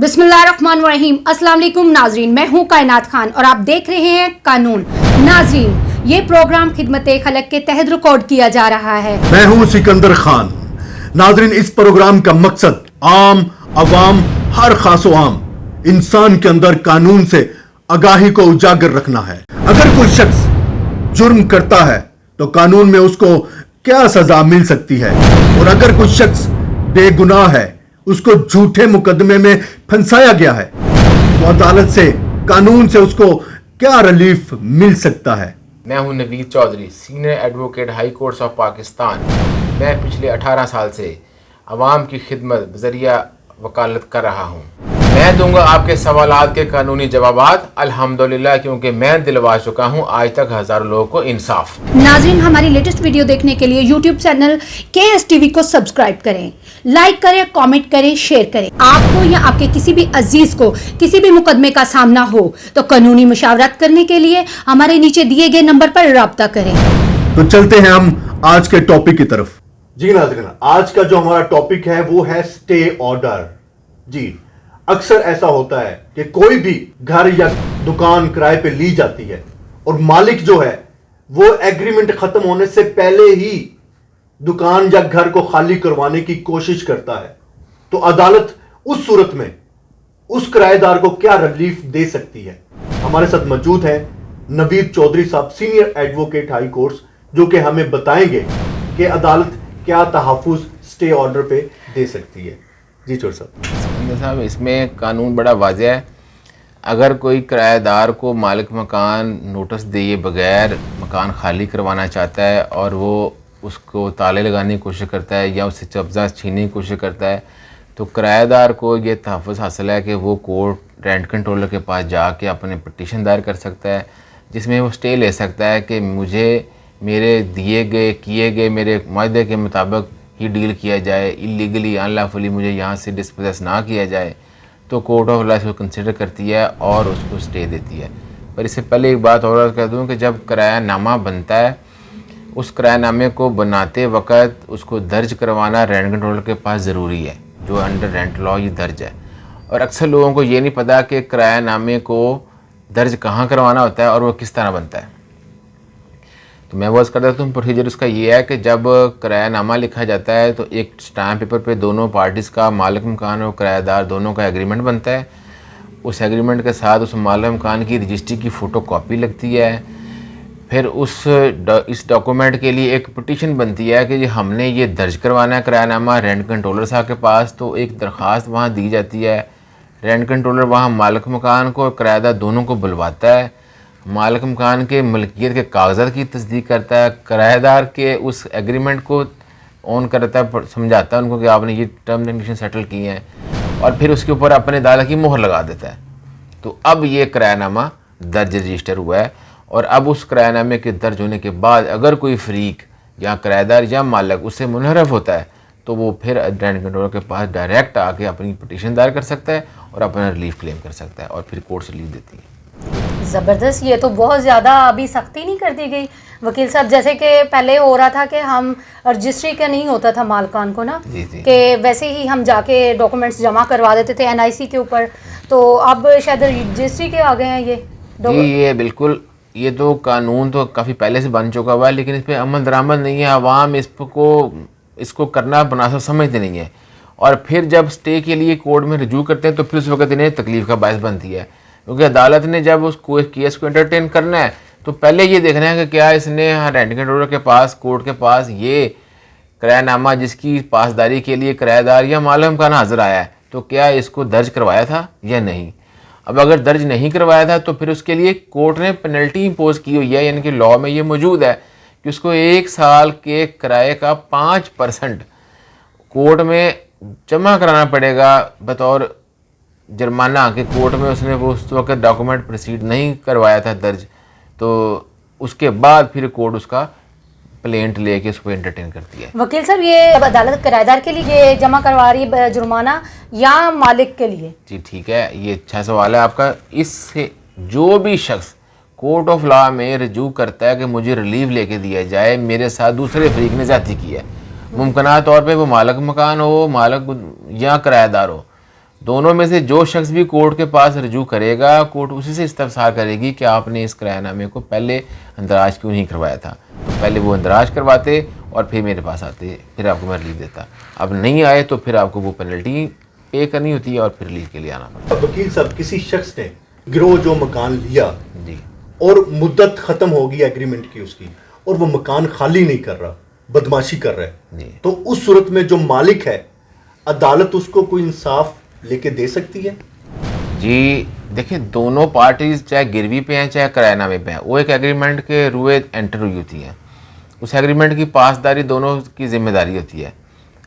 बिस्मिल्लाहिर्रहमानिर्रहीम। अस्सलाम वालेकुम नाजरीन, मैं हूं कायनात खान और आप देख रहे हैं कानून। नाजरीन, ये प्रोग्राम खिदमत खलक के तहत रिकॉर्ड किया जा रहा है। मैं हूं सिकंदर खान। नाजरीन, इस प्रोग्राम का मकसद आम अवाम हर खासो आम इंसान के अंदर कानून से आगाही को उजागर रखना है। अगर कोई शख्स जुर्म करता है तो कानून में उसको क्या सजा मिल सकती है, और अगर कोई शख्स बेगुनाह है, उसको झूठे मुकदमे में फंसाया गया है, तो अदालत से कानून से उसको क्या रिलीफ मिल सकता है। मैं हूं Naveed Chaudhry, senior advocate high courts of Pakistan. मैं पिछले 18 साल से अवाम की खिदमत बजरिया वकालत कर रहा हूं। मैं दूंगा आपके सवालात के कानूनी जवाबात अल्हम्दुलिल्लाह, क्योंकि मैं दिलवा चुका हूं आज तक हजारों लोगों को इंसाफ। नाजरीन, हमारी लेटेस्ट वीडियो देखने के लिए यूट्यूब चैनल KSTV को सब्सक्राइब करें, लाइक करें, कमेंट करें, शेयर करें। आपको या आपके किसी भी अजीज को किसी भी मुकदमे का सामना हो तो कानूनी मशावरत करने के लिए हमारे नीचे दिए गए नंबर पर राब्ता करें। तो चलते हैं हम आज के टॉपिक की तरफ। जी नाज़रीन, आज का जो हमारा टॉपिक है वो है स्टे ऑर्डर। जी, अक्सर ऐसा होता है कि कोई भी घर या दुकान किराए पे ली जाती है और मालिक जो है वो एग्रीमेंट खत्म होने से पहले ही दुकान या घर को खाली करवाने की कोशिश करता है, तो अदालत उस सूरत में उस किराएदार को क्या रिलीफ दे सकती है। हमारे साथ मौजूद हैं नवीद चौधरी साहब, सीनियर एडवोकेट हाई कोर्ट्स, जो कि हमें बताएंगे कि अदालत क्या तहफ़्फ़ुज़ स्टे ऑर्डर पे दे सकती है। जी चौधरी साहब, इसमें कानून बड़ा वाज़ेह है। अगर कोई किराएदार को मालिक मकान नोटिस दिए बगैर मकान खाली करवाना चाहता है और वो उसको ताले लगाने की कोशिश करता है या उससे कब्ज़ा छीनने की कोशिश करता है, तो किराएदार को ये तहफ़्फ़ुज़ हासिल है कि वो कोर्ट रेंट कंट्रोलर के पास जाके अपने पटिशन दायर कर सकता है, जिसमें वो स्टे ले सकता है कि मुझे मेरे दिए गए किए गए मेरे माहदे के मुताबिक ही डील किया जाए, इलीगली अनलॉफुली मुझे यहाँ से डिस्पोजेस ना किया जाए। तो कोर्ट ऑफ लॉ इसको कंसिडर करती है और उसको स्टे देती है। पर इससे पहले एक बात और कह दूँ कि जब किरायानामा बनता है, उस किरायानामे को बनाते वक्त उसको दर्ज करवाना रेंट कंट्रोलर के पास ज़रूरी है, जो अंडर रेंट लॉ ये दर्ज है। और अक्सर लोगों को ये नहीं पता कि किरायानामे को दर्ज कहाँ करवाना होता है और वो किस तरह बनता है। तो मैं वो कर देता हूँ। प्रोसीजर उसका ये है कि जब किरायानामा लिखा जाता है तो एक स्टैम्प पेपर पे दोनों पार्टीज़ का, मालिक मकान और किराएदार दोनों का एग्रीमेंट बनता है। उस एग्रीमेंट के साथ उस मालिक मकान की रजिस्ट्री की फ़ोटो कॉपी लगती है। फिर इस डॉक्यूमेंट के लिए एक पिटीशन बनती है कि हमने ये दर्ज करवाना है किरायानामा रेंट कंट्रोलर साहब के पास। तो एक दरख्वास्त वहाँ दी जाती है। रेंट कंट्रोलर वहाँ मालिक मकान को और किराएदार दोनों को बुलवाता है, मालिक मकान के मलकियत के कागजात की तस्दीक करता है, किराएदार के उस एग्रीमेंट को ऑन करता है, समझाता है उनको कि आपने ये टर्म एंड कंडीशन सेटल किए हैं, और फिर उसके ऊपर अपने अदालत की मोहर लगा देता है। तो अब ये किरायानामा दर्ज रजिस्टर हुआ है। और अब उस किरायानामे के दर्ज होने के बाद अगर कोई फरीक या किराएदार या मालिक उससे मुनहरफ होता है तो वो फिर रेंट कंट्रोलर के पास डायरेक्ट आके अपनी पटिशन दायर कर सकता है और अपना रिलीफ क्लेम कर सकता है, और फिर कोर्ट रिलीफ देती है। ज़बरदस्त, ये तो बहुत ज़्यादा अभी सख्ती नहीं कर दी गई वकील साहब। जैसे कि पहले हो रहा था कि हम रजिस्ट्री का नहीं होता था मालकान को ना, कि वैसे ही हम जाके डॉक्यूमेंट्स जमा करवा देते थे NIC के ऊपर, तो अब शायद रजिस्ट्री के आ गए हैं ये बिल्कुल। ये तो कानून तो काफ़ी पहले से बन चुका हुआ है, लेकिन इस पर अमल दरामद नहीं है। आवाम इसको करना बनासा समझते नहीं है, और फिर जब स्टे के लिए कोर्ट में रजू करते हैं तो फिर उस वक्त इन्हें तकलीफ़ का बायस बनती है, क्योंकि अदालत ने जब उस केस को एंटरटेन करना है तो पहले ये देखना है कि क्या इसने रेंट कंट्रोलर के पास, कोर्ट के पास ये किरायानामा जिसकी पासदारी के लिए किराएदार या मालिक मकान हाजिर आया है, तो क्या इसको दर्ज करवाया था या नहीं। अब अगर दर्ज नहीं करवाया था तो फिर उसके लिए कोर्ट ने पेनल्टी इम्पोज की हुई है, यानी कि लॉ में ये मौजूद है कि उसको 1 साल के किराए का 5% कोर्ट में जमा कराना पड़ेगा बतौर जुर्माना, कि कोर्ट में उसने वो उस वक्त डॉक्यूमेंट प्रोसीड नहीं करवाया था दर्ज, तो उसके बाद फिर कोर्ट उसका प्लेंट लेके उसको एंटरटेन करती है। वकील साहब, ये अदालत किराएदार के लिए जमा करवा रही है जुर्माना या मालिक के लिए? जी ठीक है, ये अच्छा सवाल है आपका। इससे जो भी शख्स कोर्ट ऑफ लॉ में रजू करता है कि मुझे रिलीफ लेके दिया जाए, मेरे साथ दूसरे फरीक ने ज़्यादती की है, मुमकिन तौर पे वो मालिक मकान हो, मालिक या किराएदार हो, दोनों में से जो शख्स भी कोर्ट के पास रजू करेगा, कोर्ट उसी से इस्तफसार करेगी कि आपने इस किरायानामे को पहले इंदराज क्यों नहीं करवाया था। तो पहले वो इंदराज करवाते और फिर मेरे पास आते, फिर आपको मैं रिलीफ देता। अब नहीं आए तो फिर आपको वो पेनल्टी पे करनी होती है और फिर रिलीफ के लिए आना पड़ता है। वकील साहब, किसी शख्स ने गिरोह जो मकान लिया जी, और मुद्दत खत्म हो गई एग्रीमेंट की उसकी, और वो मकान खाली नहीं कर रहा, बदमाशी कर रहा है जी। तो उस सूरत में जो मालिक है, अदालत उसको कोई इंसाफ लेके दे सकती है? जी देखिए, दोनों पार्टीज चाहे गिरवी पे हैं चाहे किरायानामे पे हैं, वो एक एग्रीमेंट के रूए एंटर हुई होती हैं। उस एग्रीमेंट की पासदारी दोनों की जिम्मेदारी होती है।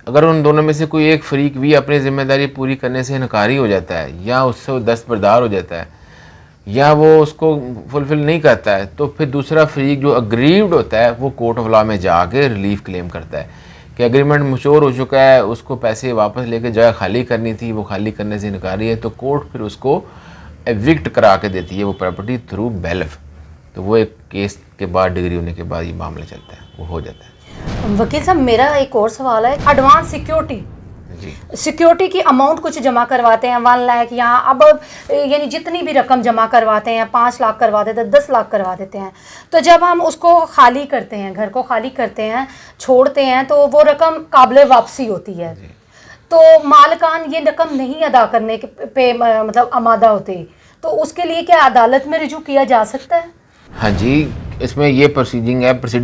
अगर उन दोनों में से कोई एक फरीक भी अपनी जिम्मेदारी पूरी करने से इनकारी हो जाता है या उससे वो दस्तबरदार हो जाता है या वो उसको फुलफिल नहीं करता है, तो फिर दूसरा फरीक जो अग्रीव्ड होता है वो कोर्ट ऑफ लॉ में जाके रिलीफ क्लेम करता है कि एग्रीमेंट मैच्योर हो चुका है, उसको पैसे वापस लेके जगह खाली करनी थी, वो खाली करने से इनकारी है, तो कोर्ट फिर उसको एविक्ट करा के देती है वो प्रॉपर्टी थ्रू बैलेफ। तो वो एक केस के बाद डिग्री होने के बाद ये मामला चलता है, वो हो जाता है। वकील साहब, मेरा एक और सवाल है, एडवांस सिक्योरिटी, जी, सिक्योरिटी की अमाउंट कुछ जमा करवाते हैं 1 लाख या अब यानी जितनी भी रकम जमा करवाते हैं, 5 लाख करवा देते हैं, 10 लाख करवा देते हैं, तो जब हम उसको खाली करते हैं, घर को खाली करते हैं, छोड़ते हैं, तो वो रकम काबिल वापसी होती है। तो मालकान ये रकम नहीं अदा करने पे मतलब आमादा होते, तो उसके लिए क्या अदालत में रुजू किया जा सकता है? हाँ जी, इसमें ये प्रोसीडिंग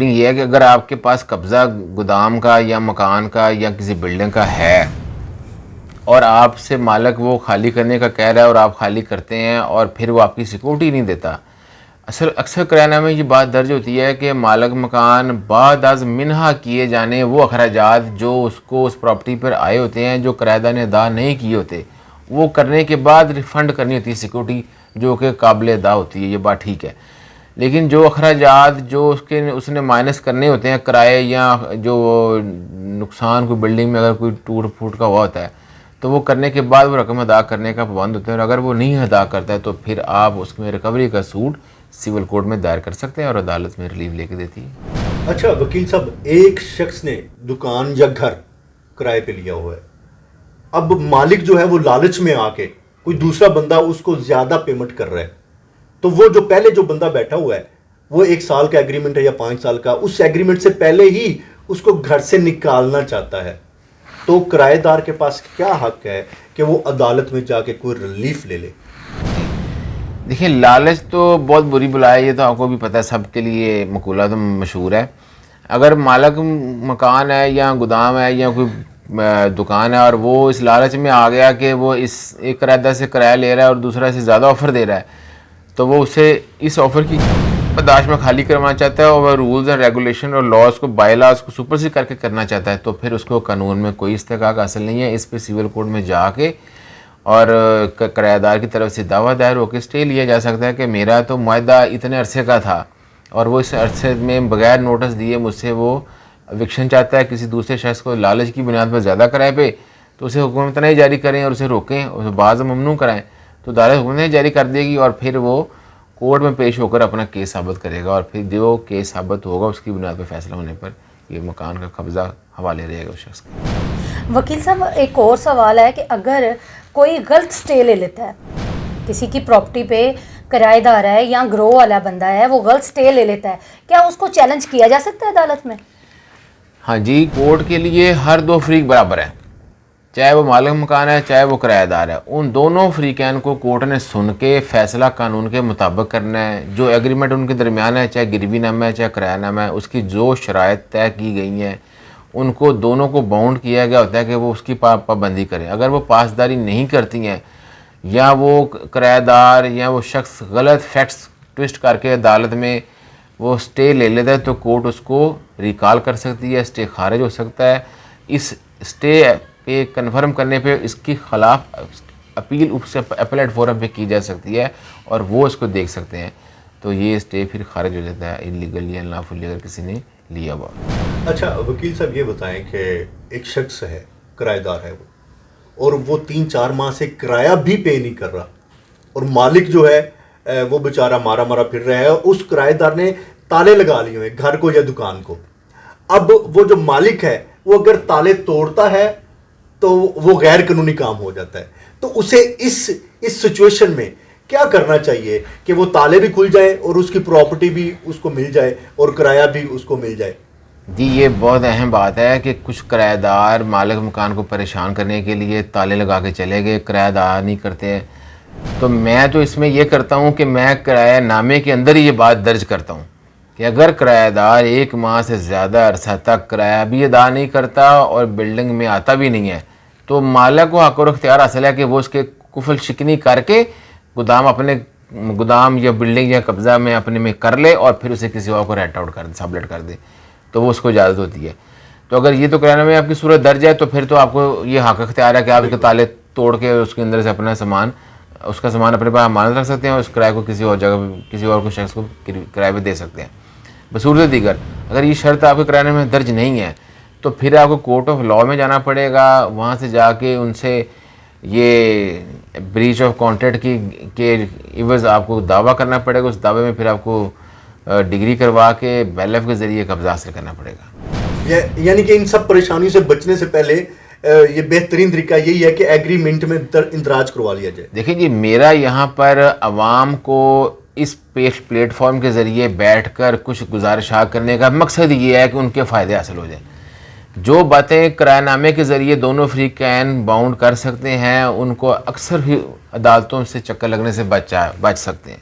ये है कि अगर आपके पास कब्ज़ा गोदाम का या मकान का या किसी बिल्डिंग का है और आपसे मालिक वो खाली करने का कह रहा है और आप खाली करते हैं और फिर वो आपकी सिक्योरिटी नहीं देता। अक्सर किरायानामे में ये बात दर्ज होती है कि मालिक मकान बाद अज़ मिन्हा किए जाने वो अखराजात जो उसको उस प्रॉपर्टी पर आए होते हैं, जो किराएदार ने अदा नहीं किए होते, वो करने के बाद रिफ़ंड करनी होती है सिक्योरिटी, जो कि काबिल अदा होती है। ये बात ठीक है, लेकिन जो अखराजात जो उसने माइनस करने होते हैं किराए या जो नुकसान कोई बिल्डिंग में अगर कोई टूट फूट का हुआ होता है, तो वो करने के बाद वो रकम अदा करने का पाबंद होते हैं। और अगर वो नहीं अदा करता है तो फिर आप उसमें रिकवरी का सूट सिविल कोर्ट में दायर कर सकते हैं और अदालत में रिलीफ लेके देती है। अच्छा वकील साहब, एक शख्स ने दुकान या घर किराए पे लिया हुआ है, अब मालिक जो है वो लालच में आके कोई दूसरा बंदा उसको ज्यादा पेमेंट कर रहा है, तो वो जो पहले जो बंदा बैठा हुआ है वो 1 साल का एग्रीमेंट है या 5 साल का, उस एग्रीमेंट से पहले ही उसको घर से निकालना चाहता है, तो किराएदार के पास क्या हक है कि वो अदालत में जाके कोई रिलीफ ले ले? देखिए, लालच तो बहुत बुरी बुला है, ये तो आपको भी पता है, सबके लिए मकूला तो मशहूर है। अगर मालिक मकान है या गोदाम है या कोई दुकान है और वो इस लालच में आ गया कि वो इस एक किराएदार से किराया ले रहा है और दूसरा से ज़्यादा ऑफ़र दे रहा है, तो वो उसे इस ऑफ़र की बर्दाश्त में खाली करवाना चाहता है और वह रूल्स एंड रेगुलेशन और लॉज को बाई लॉज को सुपरसीड करके करना चाहता है, तो फिर उसको कानून में कोई इस्तेकाक हासिल नहीं है। इस पर सिविल कोर्ट में जाके और किराएदार की तरफ से दावा दायर होकर स्टे लिया जा सकता है कि मेरा तो मुआहदा इतने अरसे का था और वो इस अरसे में बगैर नोटिस दिए मुझसे वो एविक्शन चाहता है किसी दूसरे शख्स को लालच की बुनियाद पर ज़्यादा किराए पे, तो उसे हुकूमत नहीं जारी करें और उसे रोकें और बाज़ ममनू कराएं, तो अदालत हुकूमत जारी कर देगी और फिर वो कोर्ट में पेश होकर अपना केस साबित करेगा और फिर जो केस साबित होगा उसकी बुनियाद पर फैसला होने पर ये मकान का कब्ज़ा हवाले रहेगा उस शख्स का। वकील साहब, एक और सवाल है कि अगर कोई गलत स्टे ले लेता है, किसी की प्रॉपर्टी पे किराएदार है या ग्रोह वाला बंदा है, वो गलत स्टे ले लेता है, क्या उसको चैलेंज किया जा सकता है अदालत में? हाँ जी, कोर्ट के लिए हर दो फरीक बराबर है, चाहे वो मालिक मकान है चाहे वो किराएदार है। उन दोनों फरीकैन को कोर्ट ने सुन के फैसला कानून के मुताबिक करना है। जो एग्रीमेंट उनके दरमियान है, चाहे गिरवी नामा है चाहे किरायानामा है, उसकी जो शराइत तय की गई हैं उनको दोनों को बाउंड किया गया होता है कि वो उसकी पाबंदी करें। अगर वो पासदारी नहीं करती हैं या वो किराएदार या वो शख्स गलत फैक्ट्स ट्विस्ट करके अदालत में वो स्टे ले लेता है तो कोर्ट उसको रिकॉल कर सकती है, स्टे खारिज हो सकता है। इस स्टे पे कन्फर्म करने पे इसके ख़िलाफ़ अपील उससे अपीलेट फोरम पे की जा सकती है और वो इसको देख सकते हैं, तो ये स्टे फिर खारिज हो जाता है इलीगल या अनलॉफुली अगर किसी ने लिया हुआ। अच्छा वकील साहब, ये बताएं कि एक शख्स है, किराएदार है वो, और वो 3-4 माह से किराया भी पे नहीं कर रहा और मालिक जो है वो बेचारा मारा मारा फिर रहा है। उस किराएदार ने ताले लगा लिए हुए घर को या दुकान को। अब वो जो मालिक है वो अगर ताले तोड़ता है तो वो गैर कानूनी काम हो जाता है। तो उसे इस सिचुएशन में क्या करना चाहिए कि वो ताले भी खुल जाए और उसकी प्रॉपर्टी भी उसको मिल जाए और किराया भी उसको मिल जाए? जी, ये बहुत अहम बात है कि कुछ किराएदार मालिक मकान को परेशान करने के लिए ताले लगा के चले गए, किराएदार नहीं करते हैं। तो मैं तो इसमें ये करता हूँ कि मैं किरायानामे के अंदर ही ये बात दर्ज करता हूँ कि अगर किराएदार 1 माह से ज़्यादा अरसा तक किराया भी अदा नहीं करता और बिल्डिंग में आता भी नहीं है, तो मालिक को हक और इख्तियार हासिल है कि वो उसके कुफल शिकनी करके गोदाम या बिल्डिंग या कब्ज़ा में अपने में कर ले और फिर उसे किसी और को रेंट आउट कर दे, सबलेट कर दे, तो वो उसको इजाज़त होती है। तो अगर ये तो किराए में आपकी सूरत दर्ज है तो फिर तो आपको ये हक इख्तियार है कि आप उसके ताले तोड़ के उसके अंदर से अपना सामान, उसका सामान अपने पास अमानत रख सकते हैं और उस किराए को किसी और जगह किसी और को शख्स को किराए पे दे सकते हैं। बसूरत दीगर अगर ये शर्त आपके किराए में दर्ज नहीं है तो फिर आपको कोर्ट ऑफ लॉ में जाना पड़ेगा, वहाँ से जाके उनसे ये ब्रीच ऑफ कॉन्ट्रैक्ट के इवज़ आपको दावा करना पड़ेगा। उस दावे में फिर आपको डिग्री करवा के बैलेफ के ज़रिए कब्जा हासिल करना पड़ेगा। यानी कि इन सब परेशानियों से बचने से पहले ये बेहतरीन तरीका यही है कि एग्रीमेंट में इंदराज करवा लिया जाए। देखिए जी, मेरा यहाँ पर आवाम को इस प्लेटफॉर्म के ज़रिए बैठकर कुछ गुजारिशात करने का मकसद ये है कि उनके फ़ायदे हासिल हो जाए। जो बातें किरायानामे के ज़रिए दोनों फ्रीकैन बाउंड कर सकते हैं उनको अक्सर ही अदालतों से चक्कर लगने से बच सकते हैं।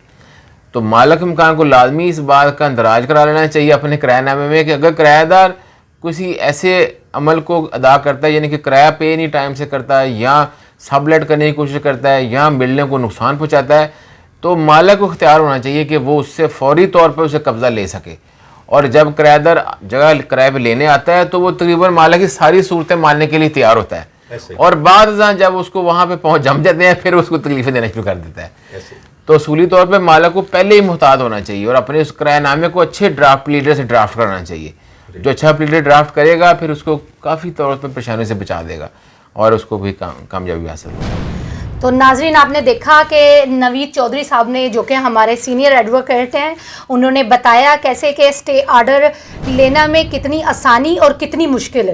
तो मालिक मकान को लाजमी इस बात का इंदराज करा लेना चाहिए अपने किरायानामे में कि अगर किराएदार किसी ऐसे अमल को अदा करता है, यानी कि किराया पे नहीं टाइम से करता है या सबलेट करने की कोशिश करता है या बिल्डिंग को नुकसान पहुंचाता है, तो मालिक को इख्तियार होना चाहिए कि वो उससे फौरी तौर पर उसे कब्ज़ा ले सके। और जब किराएदार जगह किराए पे लेने आता है तो वो तकरीबन मालिक की सारी सूरतें मानने के लिए तैयार होता है और बाद जब उसको वहाँ पे जम जाते हैं फिर उसको तकलीफें देना शुरू कर देता है। तो असूली तौर पे मालिक को पहले ही मुहतात होना चाहिए और अपने उस किरायानामे को अच्छे ड्राफ्ट लीडर से ड्राफ्ट करना चाहिए। जो अच्छा लीडर ड्राफ्ट करेगा फिर उसको काफ़ी तौर पर परेशानी से बचा देगा और उसको भी कामयाबी हासिल होगी। तो नाजरीन, आपने देखा कि नवीद चौधरी साहब ने, जो कि हमारे सीनियर एडवोकेट हैं, उन्होंने बताया कैसे कि स्टे ऑर्डर लेना में कितनी आसानी और कितनी मुश्किल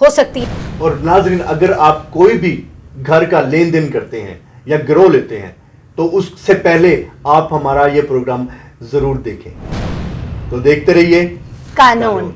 हो सकती है। और नाजरीन, अगर आप कोई भी घर का लेन देन करते हैं या गिरव लेते हैं तो उससे पहले आप हमारा ये प्रोग्राम ज़रूर देखें। तो देखते रहिए कानून।